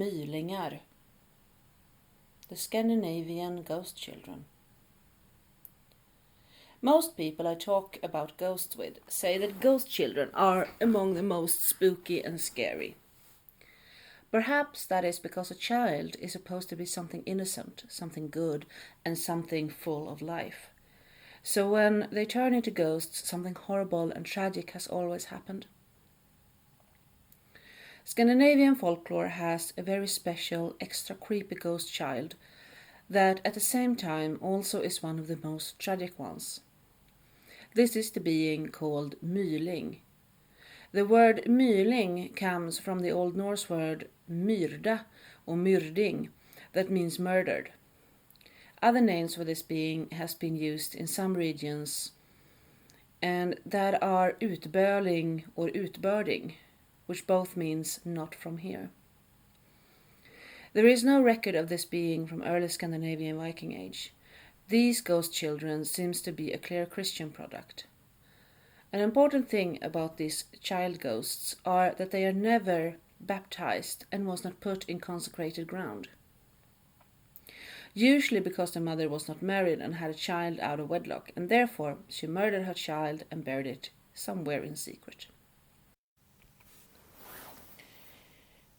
Mylingar, the Scandinavian ghost children. Most people I talk about ghosts with say that ghost children are among the most spooky and scary. Perhaps that is because a child is supposed to be something innocent, something good, and something full of life. So when they turn into ghosts, something horrible and tragic has always happened. Scandinavian folklore has a very special, extra creepy ghost child that at the same time also is one of the most tragic ones. This is the being called Myling. The word Myling comes from the Old Norse word myrda or myrding, that means murdered. Other names for this being has been used in some regions, and that are utböling or utbörding, which both means not from here. There is no record of this being from early Scandinavian Viking Age. These ghost children seems to be a clear Christian product. An important thing about these child ghosts are that they are never baptized and was not put in consecrated ground. Usually because the mother was not married and had a child out of wedlock, and therefore she murdered her child and buried it somewhere in secret.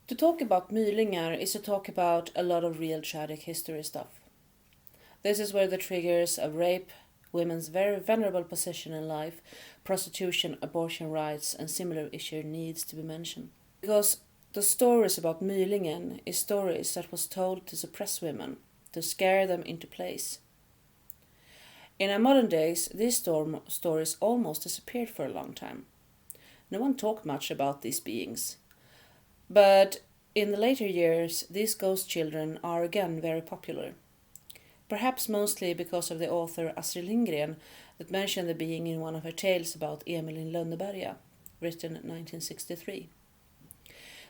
To talk about Mylingar is to talk about a lot of real tragic history stuff. This is where the triggers of rape, women's very vulnerable position in life, prostitution, abortion rights, and similar issues needs to be mentioned. Because the stories about Mylingen is stories that was told to suppress women, to scare them into place. In our modern days, these stories almost disappeared for a long time. No one talked much about these beings. But in the later years, these ghost children are again very popular. Perhaps mostly because of the author Astrid Lindgren that mentioned the being in one of her tales about Emil in Lönneberga, written in 1963.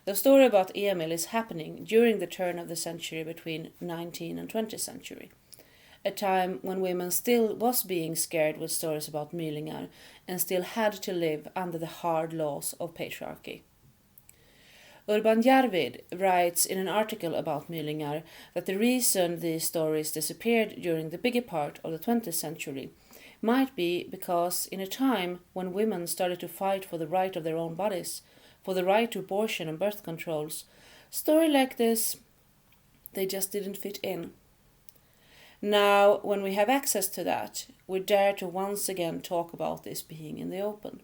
The story about Emil is happening during the turn of the century between 19th and 20th century, a time when women still was being scared with stories about Mylingar and still had to live under the hard laws of patriarchy. Urban Järvid writes in an article about Mylingar that the reason these stories disappeared during the bigger part of the 20th century might be because in a time when women started to fight for the right of their own bodies, for the right to abortion and birth controls, stories like this, they just didn't fit in. Now, when we have access to that, we dare to once again talk about this being in the open.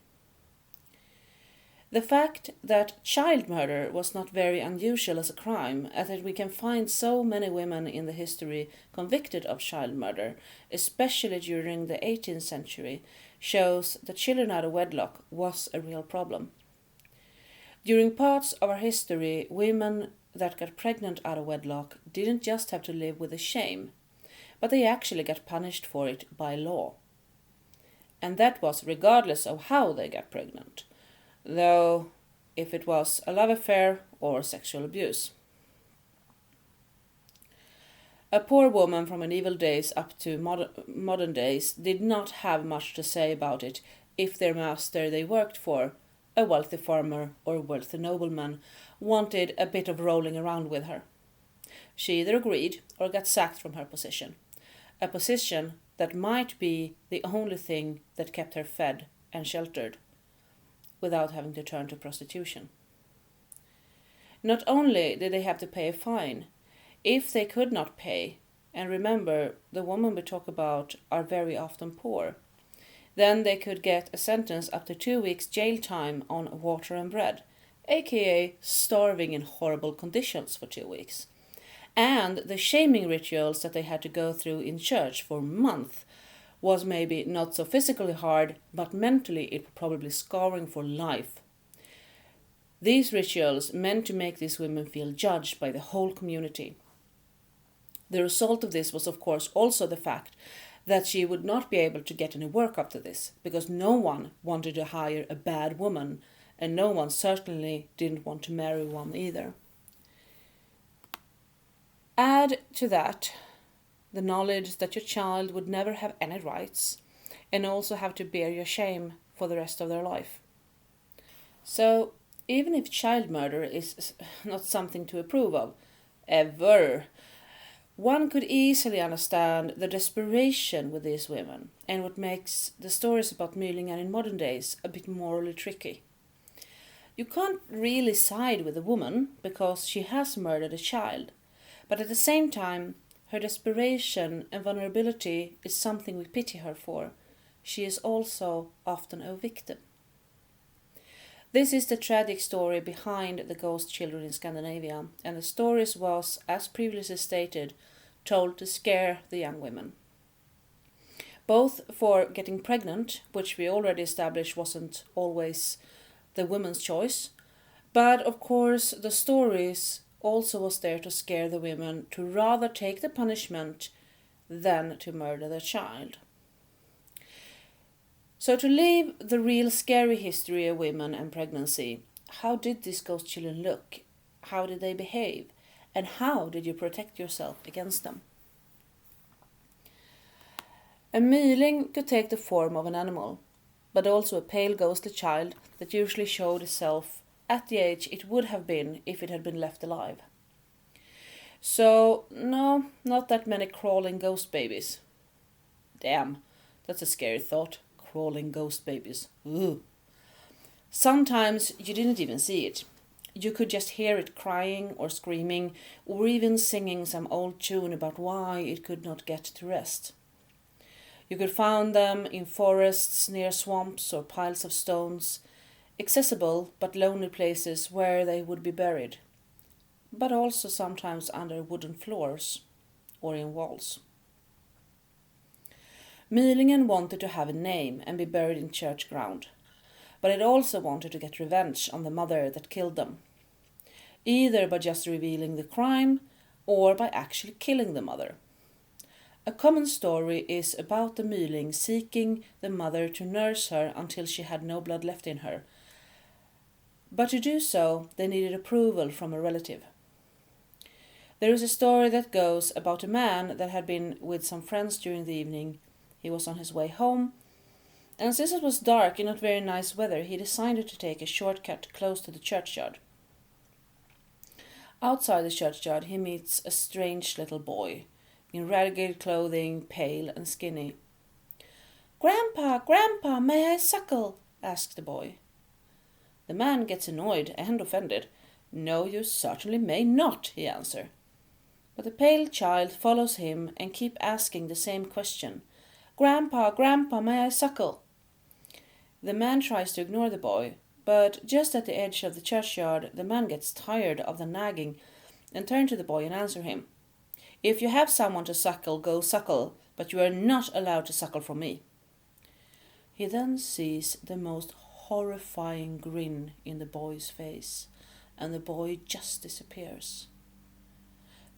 The fact that child murder was not very unusual as a crime, as that we can find so many women in the history convicted of child murder, especially during the 18th century, shows that children out of wedlock was a real problem. During parts of our history, women that got pregnant out of wedlock didn't just have to live with the shame, but they actually got punished for it by law. And that was regardless of how they got pregnant, though if it was a love affair or sexual abuse. A poor woman from medieval days up to modern days did not have much to say about it if their master they worked for, a wealthy farmer or a wealthy nobleman, wanted a bit of rolling around with her. She either agreed or got sacked from her position, a position that might be the only thing that kept her fed and sheltered, without having to turn to prostitution. Not only did they have to pay a fine, if they could not pay, and remember the women we talk about are very often poor, then they could get a sentence up to 2 weeks jail time on water and bread, aka starving in horrible conditions for 2 weeks. And the shaming rituals that they had to go through in church for months was maybe not so physically hard, but mentally it was probably scarring for life. These rituals meant to make these women feel judged by the whole community. The result of this was of course also the fact that she would not be able to get any work after this, because no one wanted to hire a bad woman, and no one certainly didn't want to marry one either. Add to that the knowledge that your child would never have any rights and also have to bear your shame for the rest of their life. So even if child murder is not something to approve of, ever, one could easily understand the desperation with these women and what makes the stories about Mylingar in modern days a bit morally tricky. You can't really side with a woman because she has murdered a child, but at the same time, her desperation and vulnerability is something we pity her for. She is also often a victim. This is the tragic story behind the ghost children in Scandinavia, and the story was, as previously stated, told to scare the young women. Both for getting pregnant, which we already established wasn't always the women's choice, but of course the stories also was there to scare the women to rather take the punishment than to murder their child. So to leave the real scary history of women and pregnancy, how did these ghost children look? How did they behave? And how did you protect yourself against them? A myling could take the form of an animal, but also a pale ghostly child that usually showed itself at the age it would have been if it had been left alive. So, no, not that many crawling ghost babies. Damn, that's a scary thought. Crawling ghost babies. Ooh. Sometimes you didn't even see it. You could just hear it crying or screaming or even singing some old tune about why it could not get to rest. You could find them in forests near swamps or piles of stones, accessible but lonely places where they would be buried, but also sometimes under wooden floors or in walls. Mylingen wanted to have a name and be buried in church ground, but it also wanted to get revenge on the mother that killed them, either by just revealing the crime or by actually killing the mother. A common story is about the myling seeking the mother to nurse her until she had no blood left in her, but to do so they needed approval from a relative. There is a story that goes about a man that had been with some friends during the evening. He was on his way home, and since it was dark and not very nice weather, he decided to take a shortcut close to the churchyard. Outside the churchyard, he meets a strange little boy, in ragged clothing, pale and skinny. "Grandpa, Grandpa, may I suckle?" asks the boy. The man gets annoyed and offended. "No, you certainly may not," he answers. But the pale child follows him and keeps asking the same question. "Grandpa, Grandpa, may I suckle?" The man tries to ignore the boy, but just at the edge of the churchyard, the man gets tired of the nagging and turns to the boy and answers him. "If you have someone to suckle, go suckle, but you are not allowed to suckle from me." He then sees the most horrifying grin in the boy's face, and the boy just disappears.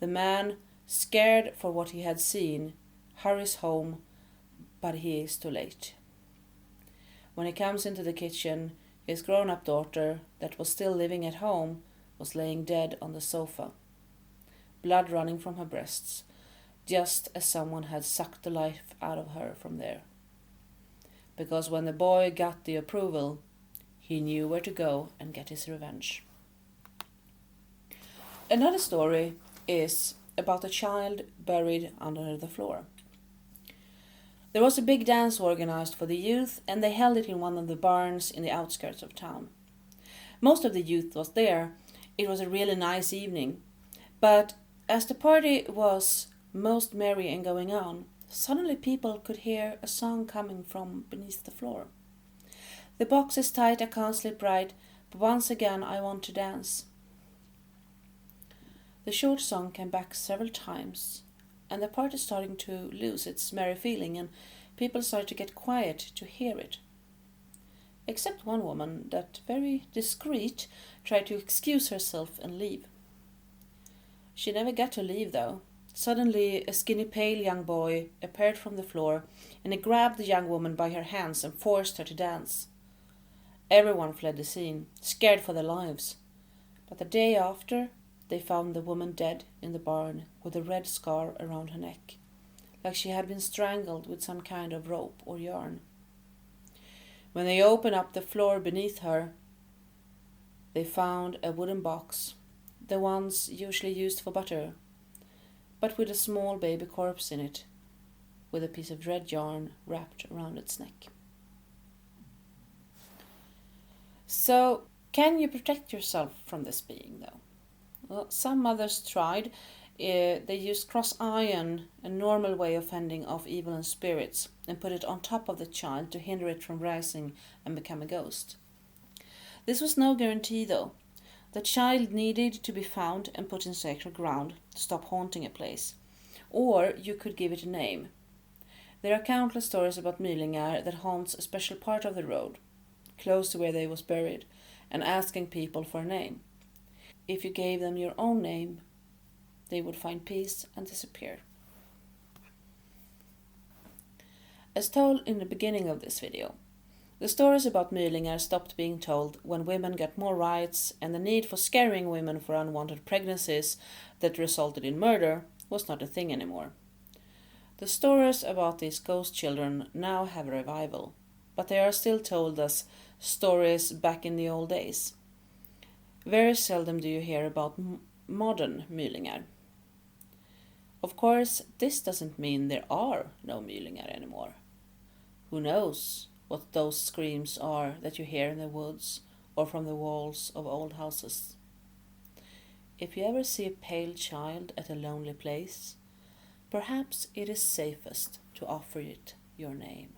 The man, scared for what he had seen, hurries home, but he is too late. When he comes into the kitchen, his grown-up daughter, that was still living at home, was laying dead on the sofa, blood running from her breasts, just as someone had sucked the life out of her from there. Because when the boy got the approval, he knew where to go and get his revenge. Another story is about a child buried under the floor. There was a big dance organized for the youth, and they held it in one of the barns in the outskirts of town. Most of the youth was there. It was a really nice evening. But as the party was most merry and going on, suddenly people could hear a song coming from beneath the floor. "The box is tight, I can't sleep right, but once again I want to dance." The short song came back several times, and the party starting to lose its merry feeling, and people started to get quiet to hear it. Except one woman that, very discreet, tried to excuse herself and leave. She never got to leave, though. Suddenly, a skinny, pale young boy appeared from the floor, and he grabbed the young woman by her hands and forced her to dance. Everyone fled the scene, scared for their lives. But the day after, they found the woman dead in the barn with a red scar around her neck, like she had been strangled with some kind of rope or yarn. When they opened up the floor beneath her, They found a wooden box, the ones usually used for butter, but with a small baby corpse in it, with a piece of red yarn wrapped around its neck. So, can you protect yourself from this being, though? Well, some mothers tried. They used cross iron, a normal way of fending off evil and spirits, and put it on top of the child to hinder it from rising and become a ghost. This was no guarantee, though. The child needed to be found and put in sacred ground to stop haunting a place. Or you could give it a name. There are countless stories about Mylingar that haunts a special part of the road, close to where they was buried, and asking people for a name. If you gave them your own name, they would find peace and disappear. As told in the beginning of this video, the stories about Mylingar stopped being told when women got more rights and the need for scaring women for unwanted pregnancies that resulted in murder was not a thing anymore. The stories about these ghost children now have a revival, but they are still told as stories back in the old days. Very seldom do you hear about modern Mylingar. Of course, this doesn't mean there are no Mylingar anymore. Who knows what those screams are that you hear in the woods or from the walls of old houses. If you ever see a pale child at a lonely place, perhaps it is safest to offer it your name.